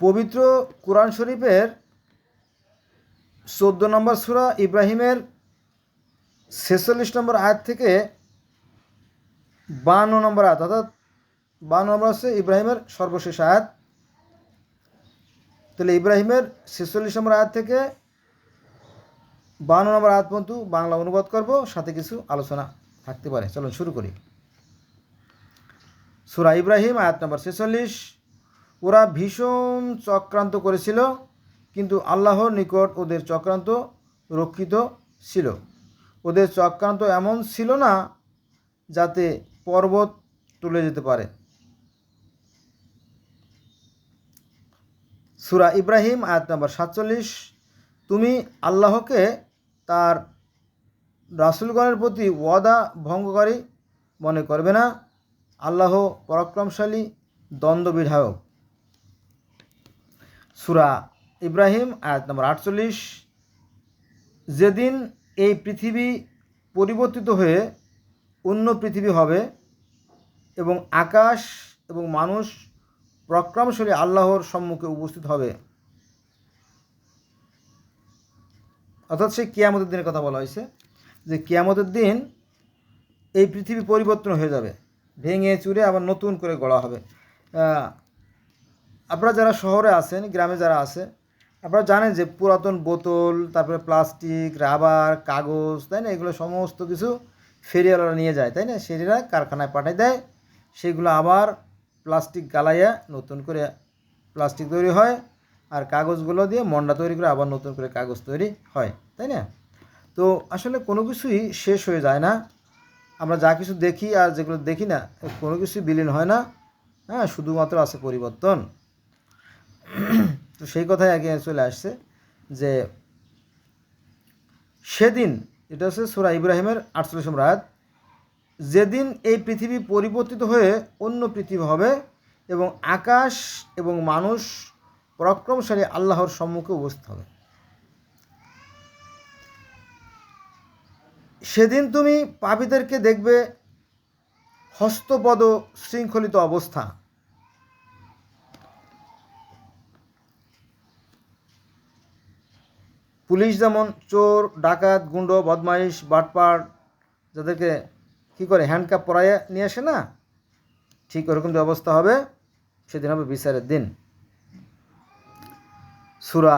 পবিত্র কোরআন শরীফের 14 নম্বর সূরা ইব্রাহিমের 46 নম্বর আয়াত থেকে 52 নম্বর আয়াত, অর্থাৎ 52 নম্বর হচ্ছে ইব্রাহিমের সর্বশেষ আয়াত। তাহলে ইব্রাহিমের 46 নম্বর আয়াত থেকে 52 নম্বর আয়াত পর্যন্ত বাংলা অনুবাদ করব, সাথে কিছু আলোচনা থাকতে পারে। চলুন শুরু করি। সূরা ইব্রাহিম আয়াত নম্বর 46। ওরা ভীষণ চক্রান্ত করেছিল, কিন্তু আল্লাহর নিকট ওদের চক্রান্ত রক্ষিত ছিল। ওদের চক্রান্ত এমন ছিল না যাতে পর্বত তুলে যেতে পারে। সূরা ইব্রাহিম আয়াত নম্বর 47। তুমি আল্লাহকে তার রাসূলগণের প্রতি ওয়াদা ভঙ্গকারী মনে করবে না। আল্লাহ পরাক্রমশালী, দ্বন্দ্ববিধায়ক। সূরা ইব্রাহিম আয়াত নম্বর 48। যেদিন এই পৃথিবী পরিবর্তিত হয়ে অন্য পৃথিবী হবে এবং আকাশ এবং মানুষ পরাক্রমশালী আল্লাহর সম্মুখে উপস্থিত হবে, অর্থাৎ সেই কিয়ামতের দিনের কথা বলা হয়েছে, যে কিয়ামতের দিন এই পৃথিবী পরিবর্তন হয়ে যাবে, ভেঙে চুরে আবার নতুন করে গড়া হবে। আপনারা যারা শহরে আছেন, গ্রামে যারা আছে, আপনারা জানেন যে পুরাতন বোতল, তারপরে প্লাস্টিক, রাবার, কাগজ, তাই না, এগুলো সমস্ত কিছু ফেরিওয়ালারা নিয়ে যায়, তাই না, সেটা কারখানায় পাঠিয়ে দেয়। সেগুলো আবার প্লাস্টিক গালাইয়া নতুন করে প্লাস্টিক তৈরি হয়, আর কাগজগুলো দিয়ে মন্ডা তৈরি করে আবার নতুন করে কাগজ তৈরি হয়, তাই না। তো আসলে কোনো কিছুই শেষ হয়ে যায় না। আমরা যা কিছু দেখি আর যেগুলো দেখি না, কোনো কিছুই বিলীন হয় না, হ্যাঁ, শুধুমাত্র আছে পরিবর্তন। তো সেই কথাই আগে চলে আসছে যে সেদিন, এটা হচ্ছে সূরা ইব্রাহিমের 48 নম্বর আয়াত, যেদিন এই পৃথিবী পরিবর্তিত হয়ে অন্য পৃথিবী হবে এবং আকাশ এবং মানুষ পরাক্রমশালী আল্লাহর সম্মুখে উপস্থিত হবে। সেদিন তুমি পাপীদেরকে দেখবে হস্তপদ শৃঙ্খলিত অবস্থা। পুলিশ যেমন চোর, ডাকাত, গুন্ড, বদমাইশ, বাটপার যাদেরকে কী করে হ্যান্ডকাপ পরাইয়া নিয়ে আসে না, ঠিক ওরকম ব্যবস্থা হবে সেদিন, হবে বিচারের দিন। সূরা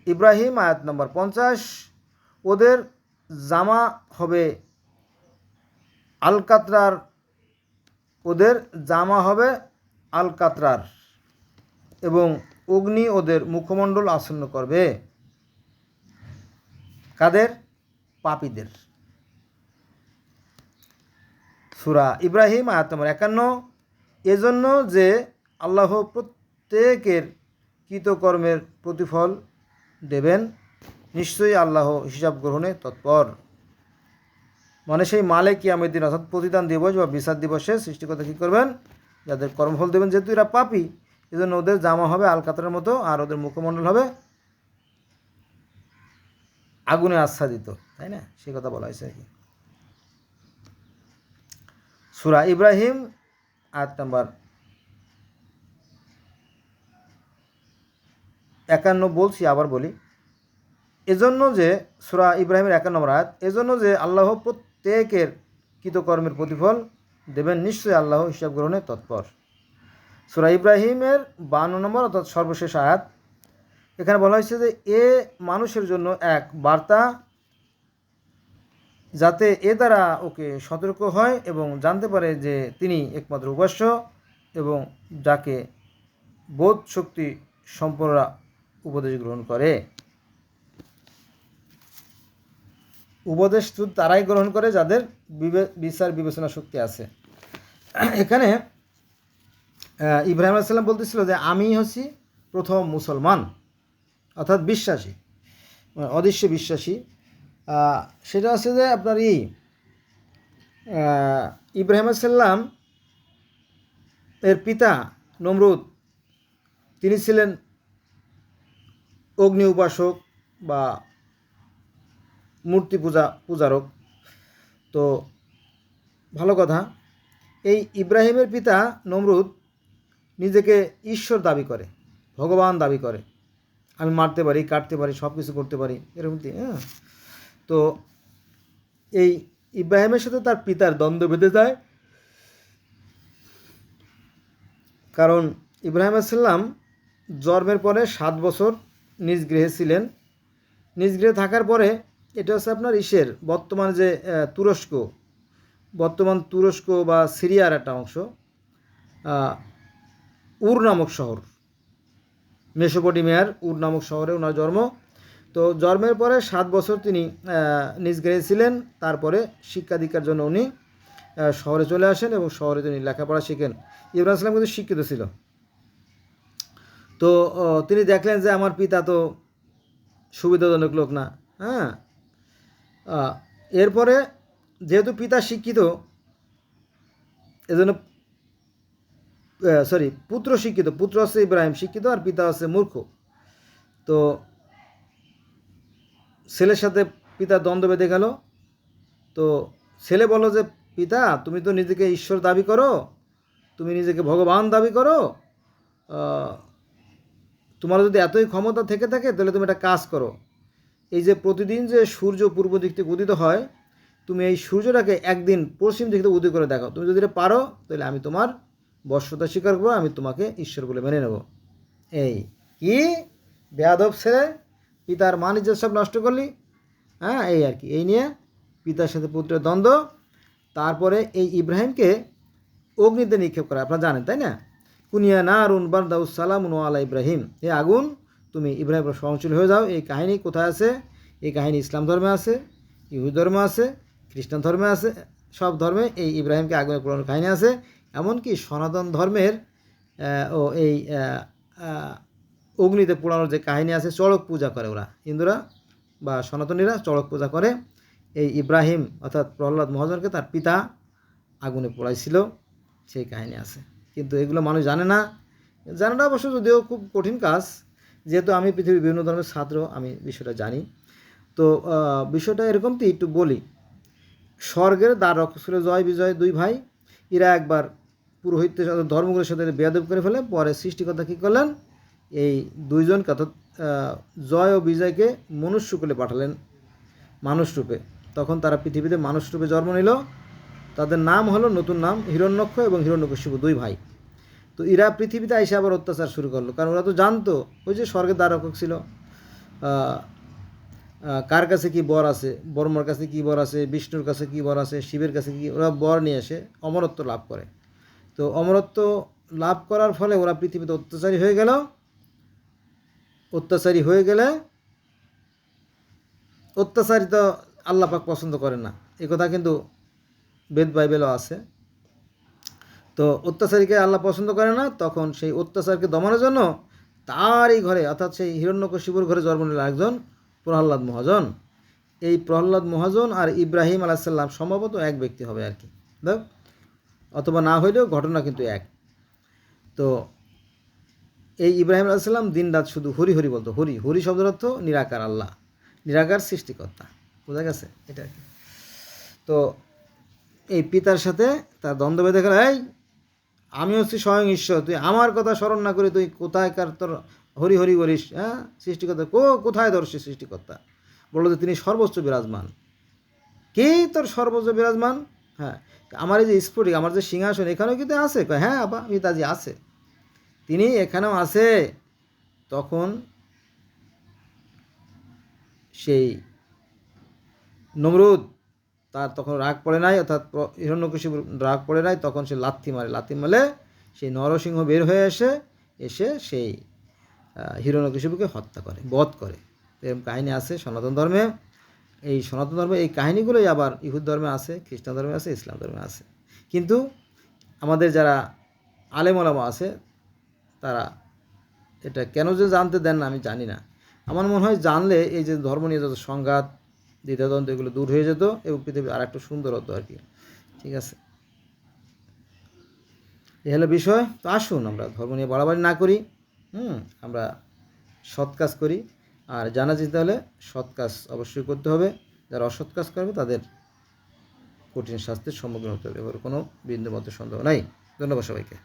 ইব্রাহিম আয়াত নম্বর 50। ওদের জামা হবে আলকাতরার, ওদের জামা হবে আলকাতরার এবং অগ্নি ওদের মুখমণ্ডল আচ্ছন্ন করবে। কাদের? পাপীদের। সূরা ইব্রাহিম আয়াত নম্বর 51। এজন্য যে আল্লাহ প্রত্যেকের কৃতকর্মের প্রতিফল দেবেন, নিশ্চয়ই আল্লাহ হিসাব গ্রহণে তৎপর। মানে সেই মালে কিয়ামতের দিন, অর্থাৎ প্রতিদান দিবস বা বিচার দিবসে সৃষ্টিকর্তা কী করবেন? যাদের কর্মফল দেবেন, যেহেতু এরা পাপী, এজন্য ওদের জামা হবে আলকাতরার মতো, আর ওদের মুখমণ্ডল হবে আগুনে আচ্ছাদিত, তাই না, সেই কথা বলা হয়েছে আর কি। সূরা ইব্রাহিম আয়াত নম্বর 51 বলছি, আবার বলি। এজন্য যে, সূরা ইব্রাহিমের 51 নম্বর আয়াত, এজন্য যে আল্লাহ প্রত্যেকের কৃতকর্মের প্রতিফল দেবেন, নিশ্চয়ই আল্লাহ হিসাব গ্রহণে তৎপর। সূরা ইব্রাহিমের 52 নম্বর, অর্থাৎ সর্বশেষ আয়াত। এখানে বলা হয়েছে যে এ মানুষের জন্য এক বার্তা, যাতে এ দ্বারা ওকে সতর্ক হয় এবং জানতে পারে যে তিনি একমাত্র উপাস্য এবং যাকে বোধ শক্তি সম্পন্নরা উপদেশ গ্রহণ করে। উপদেশ শুধু তারাই গ্রহণ করে যাদের বিচার বিবেচনা শক্তি আছে। এখানে ইব্রাহিম আলাইহিস সালাম বলতেছিল যে আমি হচ্ছি প্রথম মুসলমান, অর্থাৎ বিশ্বাসী, অদৃশ্য বিশ্বাসী। সেটা আছে যে আপনার ইব্রাহিম আলাইহিস সালাম এর পিতা নমরুদ, তিনি ছিলেন অগ্নি উপাসক বা মূর্তি পূজারক। তো ভালো কথা, এই ইব্রাহিমের পিতা নমরুদ নিজেকে ঈশ্বর দাবি করে, ভগবান দাবি করে, আমি মারতে পারি, কাটতে পারি, সব কিছু করতে পারি, এরকম। হ্যাঁ, তো এই ইব্রাহিমের সাথে তার পিতার দ্বন্দ্ব বেঁধে যায়, কারণ ইব্রাহিম আলাইহিসসালাম জন্মের পরে 7 বছর নিজ গৃহে ছিলেন। নিজ গৃহে থাকার পরে, এটা হচ্ছে আপনার বর্তমান যে তুরস্ক বা সিরিয়ার একটা অংশ, উর নামক শহর, মেসোপটেমিয়ার উর নামক শহরে ওনার জন্ম। তো জন্মের পরে 7 বছর তিনি নিজ গৃহে ছিলেন। তারপরে শিক্ষা দীক্ষার জন্য উনি শহরে চলে আসেন এবং শহরে তিনি লেখাপড়া শিখেন। ইব্রাহিম আলাইহিস সালাম কিন্তু শিক্ষিত ছিল। তো তিনি দেখলেন যে আমার পিতা তো সুবিধাজনক লোক না। হ্যাঁ, এরপরে যেহেতু পিতা শিক্ষিত, এজন্য পুত্র শিক্ষিত, পুত্র হচ্ছে ইব্রাহিম শিক্ষিত আর পিতা হচ্ছে মূর্খ। তো ছেলের সাথে পিতা দ্বন্দ্ব বেঁধে গেল। তো ছেলে বলল যে, পিতা তুমি তো নিজেকে ঈশ্বর দাবি করো, তুমি নিজেকে ভগবান দাবি করো, তোমার যদি এতই ক্ষমতা থেকে থাকে তাহলে তুমি একটা কাজ করো, এই যে প্রতিদিন যে সূর্য পূর্ব দিক থেকে উদিত হয়, তুমি এই সূর্যটাকে একদিন পশ্চিম দিক থেকে উদয় করে দেখাও। তুমি যদি এটা পারো তাহলে আমি তোমার বশ্যতা স্বীকার করবো, আমি তোমাকে ঈশ্বর বলে মেনে নেব। এই কি বেয়াদব ছেলে, পিতার মান ইজ্জত সব নষ্ট করলি। হ্যাঁ, এই আর কি, এই নিয়ে পিতার সাথে পুত্রের দ্বন্দ্ব। তারপরে এই ইব্রাহিমকে অগ্নিতে নিক্ষেপ করা, আপনারা জানেন তাই না? কুনিয়া না আরুন বারদাউস সালামুন আলা ইব্রাহিম, এই আগুন তুমি ইব্রাহিমের সহনশীল হয়ে যাও। এই কাহিনী কোথায় আছে? এই কাহিনী ইসলাম ধর্মে আছে, ইহুদি ধর্মে আছে, খ্রিস্টান ধর্মে আছে, সব ধর্মে এই ইব্রাহিমকে আগুনে পোড়ানোর কাহিনী আছে। এমনকি সনাতন ধর্মের ও এই অগ্নিতে পোড়ানোর যে কাহিনী আছে, চড়ক পূজা করে ওরা, হিন্দুরা বা সনাতনীরা চড়ক পূজা করে। এই ইব্রাহিম অর্থাৎ প্রহ্লাদ মহাজনকে তার পিতা আগুনে পোড়াইছিল, সেই কাহিনী আছে। কিন্তু এগুলো মানুষ জানে না। জানাটা অবশ্য যদিও খুব কঠিন কাজ, যেহেতু আমি পৃথিবীর বিভিন্ন ধর্মের ছাত্র, আমি বিষয়টা জানি। তো বিষয়টা এরকম তো একটু বলি। স্বর্গের দ্বার রক্ষক ছিল জয় বিজয়, দুই ভাই। এরা একবার পুরোহিতের সাথে ধর্মগুলোর সাথে বেয়াদব করে ফেলে। পরে সৃষ্টিকর্তা কী করলেন? এই দুইজনকে অর্থাৎ জয় ও বিজয়কে মনুষ্যকুলে পাঠালেন মানুষ রূপে। তখন তারা পৃথিবীতে মানুষ রূপে জন্ম নিল। তাদের নাম হলো, নতুন নাম, হিরণ্যক্ষ এবং হিরণ্যকশিপু, দুই ভাই। তো এরা পৃথিবীতে এসে আবার অত্যাচার শুরু করলো, কারণ ওরা তো জানতো ওই যে স্বর্গের দ্বার রক্ষক ছিল, কার কাছে কি বর আছে, ব্রহ্মার কাছে কি বর আছে, বিষ্ণুর কাছে কি বর আছে, শিবের কাছে কি, ওরা বর নিয়ে এসে অমরত্ব লাভ করে। তো অমরত্ব লাভ করার ফলে ওরা পৃথিবীতে অত্যাচারী হয়ে গেল। অত্যাচারী হয়ে গেলে অত্যাচারী তো আল্লাহ পাক পছন্দ করেন না, এ কথা কিন্তু বেদ বাইবেলও আছে। তো অত্যাচারীকে আল্লাহ পছন্দ করে না, তখন সেই অত্যাচারকে দমানোর জন্য তারই ঘরে অর্থাৎ সেই হিরণ্যকশিপুর ঘরে জন্ম নিল একজন প্রহ্লাদ মহাজন। এই প্রহ্লাদ মহাজন আর ইব্রাহিম আলাইহিস সালাম সম্ভবত এক ব্যক্তি হবে আর কি, দেখ, অথবা না হইলেও ঘটনা কিন্তু এক। তো এই ইব্রাহিম আলাইহিস সালাম দিন রাত শুধু হরি হরি বলতো। হরি, হরি শব্দের অর্থ নিরাকার আল্লাহ, নিরাকার সৃষ্টিকর্তা, বোঝা গেছে এটা আর কি। তো এই পিতার সাথে তার দ্বন্দ্ব বেঁধে গেল, এই আমি হচ্ছি স্বয়ং ঈশ্বর, তুই আমার কথা স্মরণ না করে তুই কোথায়কার তোর হরি হরি বলিস? হ্যাঁ, সৃষ্টিকর্তা কোথায় ধরছে সৃষ্টিকর্তা? বললো যে তিনি সর্বোচ্চ বিরাজমান। কে তোর সর্বোচ্চ বিরাজমান? হ্যাঁ, আমার এই যে স্ফটিক, আমার যে সিংহাসন, এখানেও কিন্তু আছে। হ্যাঁ আবা পিতাজি আছে, তিনি এখানেও আছে। তখন সেই নমরুদ, তার তখন রাগ পড়ে নাই, অর্থাৎ হিরণ্যকশিপুর রাগ পড়ে নাই, তখন সে লাথি মারে সেই নরসিংহ বের হয়ে এসে সেই হিরণ্যকশিপুকে হত্যা করে, বধ করে। এরকম কাহিনী আছে সনাতন ধর্মে। এই সনাতন ধর্মে এই কাহিনীগুলোই আবার ইহুদ ধর্মে আছে, খ্রিস্টান ধর্মে আছে, ইসলাম ধর্মে আছে। কিন্তু আমাদের যারা আলেম ওলামা আছে তারা এটা কেন যে জানতে দেন না আমি জানি না। আমার মনে হয় জানলে এই যে ধর্ম নিয়ে যত সংঘাত, দ্বিধাদ্বন্দ্ব, এগুলো দূর হয়ে যেত এবং পৃথিবী আর একটু সুন্দর হতো আর কি। ঠিক আছে, এ হলো বিষয়। তো আসুন আমরা ধর্ম নিয়ে বাড়াবাড়ি না করি, আমরা সৎ কাজ করি। আর জানা যেতে হলে সৎ কাজ অবশ্যই করতে হবে। যারা অসৎ কাজ করবে তাদের কঠিন শাস্তির সম্মুখীন হতে হবে, এবার কোনো বিন্দুমাত্র সন্দেহ নাই। ধন্যবাদ সবাইকে।